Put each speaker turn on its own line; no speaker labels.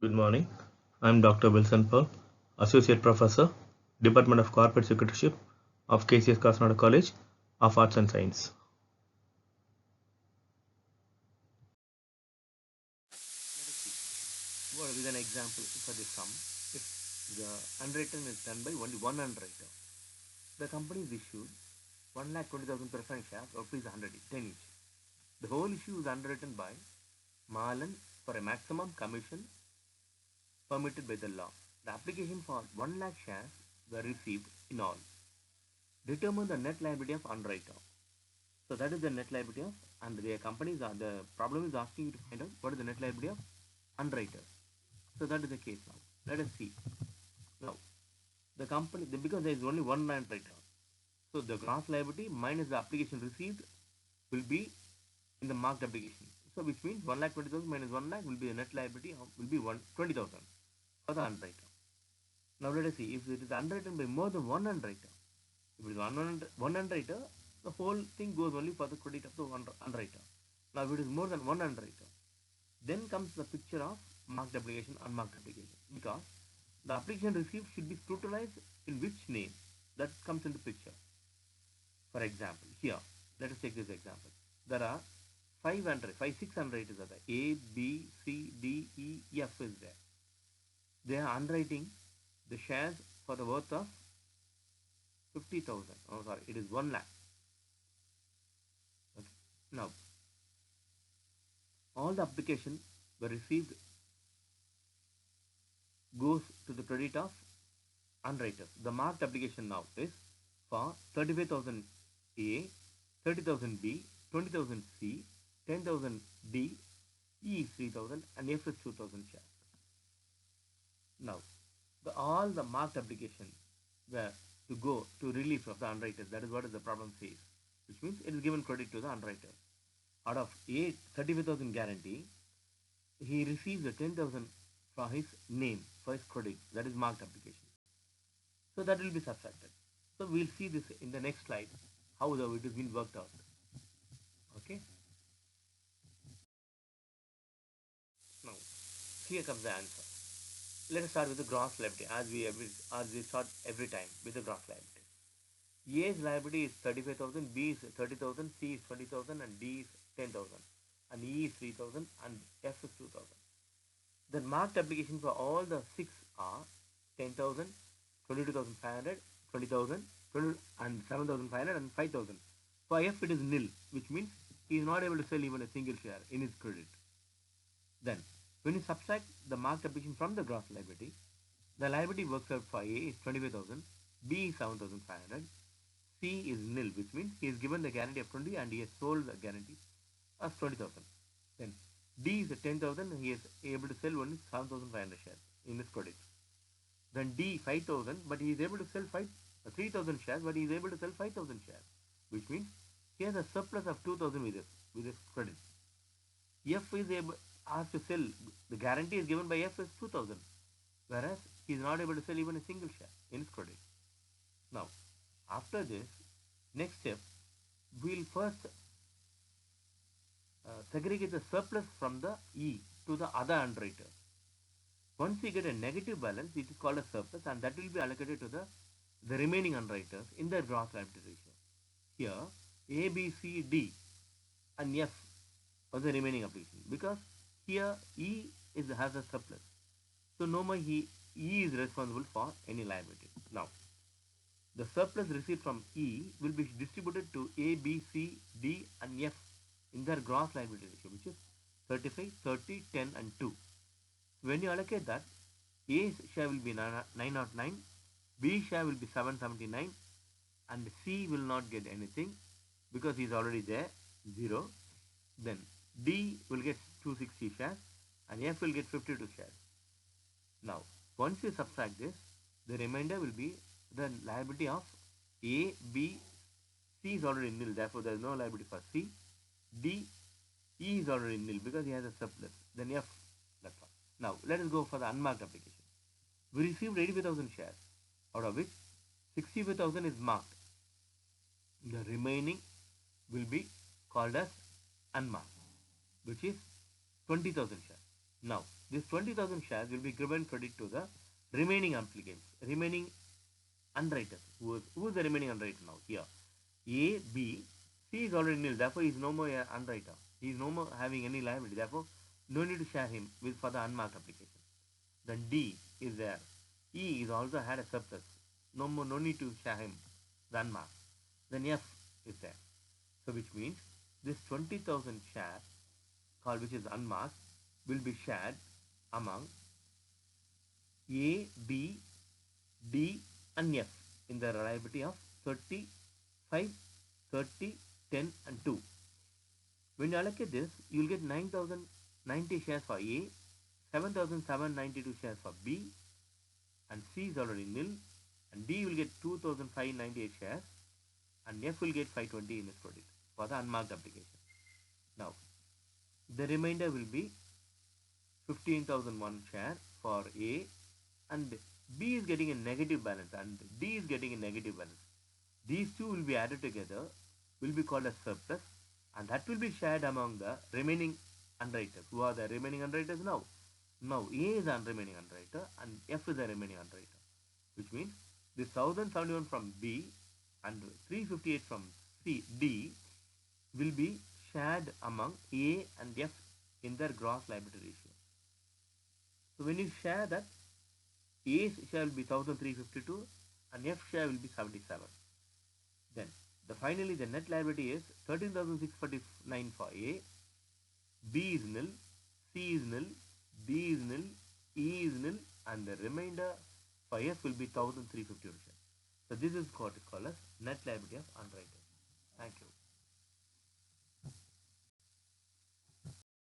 Good morning. I'm Dr. Wilson Pearl, Associate Professor, Department of Corporate Secretaryship of KCS Kasnada College of Arts and Science. Let us see. What is an example for this sum? If the underwriting is done by only one underwriter, the company is issued 1,20,000 preference shares of rupees 100, 10 each. The whole issue is underwritten by Malan for a maximum commission permitted by the law. The application for 1 lakh shares were received in all. Determine the net liability of underwriter. So that is the net liability of, and the companies are, the problem is asking you to find out what is the net liability of underwriter. So that is the case now. Let us see. Now, the company, because there is only one underwriter, so the gross liability minus the application received will be in the marked application. So which means 1,20,000 minus 1 lakh will be the net liability of, will be 20,000 for the underwriter. Now let us see, if it is underwritten by more than one underwriter, if it is one underwriter, the whole thing goes only for the credit of the one underwriter. Now if it is more than one underwriter, then comes the picture of marked application, unmarked application, because the application received should be scrutinized in which name, that comes into picture. For example, here, let us take this example. There are 6 underwriters are there. A, B, C, D, E, F is there. They are underwriting the shares for the worth of 50,000. Oh, sorry, it is 1 lakh. Okay. Now, all the application were received goes to the credit of underwriters. The marked application now is for 35,000 A, 30,000 B, 20,000 C, 10,000 D, E is 3,000 and F is 2,000 shares. Now, all the marked application were to go to relief of the underwriters. That is what the problem says, which means it is given credit to the underwriter. Out of 35,000 guarantee, he receives the 10,000 for his name, for his credit. That is marked application. So that will be subtracted. So we'll see this in the next slide, how it has been worked out. Okay. Now, here comes the answer. Let us start with the gross liability, as we start every time with the gross liability. A's liability is 35,000, B is 30,000, C is 20,000, and D is 10,000, and E is 3,000, and F is 2,000. The marked application for all the 6 are 10,000, 22,500, 20,000, and 7,500 and 5,000. For F it is nil, which means he is not able to sell even a single share in his credit. Then, when you subtract the marked application from the gross liability, the liability works out for A is 25,000, B is 7,500, C is nil, which means he is given the guarantee of 20 and he has sold the guarantee of 20,000. Then D is 10,000, he is able to sell only 7,500 shares in his credit. Then D 5,000, but he is able to sell 3,000 shares, but he is able to sell 5,000 shares, which means he has a surplus of 2,000 with his credit. F is able to sell, the guarantee is given by F is 2,000, whereas he is not able to sell even a single share in his credit. Now, after this, next step, we'll first segregate the surplus from the E to the other underwriter. Once we get a negative balance, it is called a surplus, and that will be allocated to the remaining underwriters in their gross liability ratio. Here, A, B, C, D, and F was the remaining application, because here E has a surplus. So no more E is responsible for any liability. Now, the surplus received from E will be distributed to A, B, C, D, and F in their gross liability ratio, which is 35, 30, 10, and 2. When you allocate that, A's share will be 909, B share will be 779, and C will not get anything because he is already there, 0. Then D will get 260 shares and F will get 52 shares. Now, once you subtract this, the remainder will be the liability of A, B, C is already nil, therefore there is no liability for C. D, E is already nil because he has a surplus. Then F, that's all. Now, let us go for the unmarked application. We received 85,000 shares, out of which 65,000 is marked. The remaining will be called as unmarked, which is 20,000 shares. Now, this 20,000 shares will be given credit to the remaining applicants, remaining underwriters. Who is the remaining underwriter now? Here, A, B, C is already nil. Therefore, he is no more an underwriter. He is no more having any liability. Therefore, no need to share him with for the unmarked application. Then D is there. E is also had a surplus. No need to share him the unmarked. Then F is there. So which means this 20,000 shares called which is unmarked will be shared among A, B, D and F in the reliability of 35, 30, 10 and 2. When you allocate this, you will get 9,090 shares for A, 7,792 shares for B, and C is already nil, and D will get 2,598 shares, and F will get 520 in its credit for the unmarked application. Now, the remainder will be 15,001 share for A, and B is getting a negative balance, and D is getting a negative balance. These two will be added together, will be called as surplus, and that will be shared among the remaining underwriters. Who are the remaining underwriters now? Now A is the remaining underwriter and F is the remaining underwriter, which means this 1071 from B and 358 from D will be shared among A and F in their gross liability ratio. So when you share that, A share will be 1352 and F share will be 77. Then finally the net liability is 13,649 for A, B is nil, C is nil, D is nil, E is nil, and the remainder for F will be 1350. So this is what is called as net liability of underwriters. Thank you.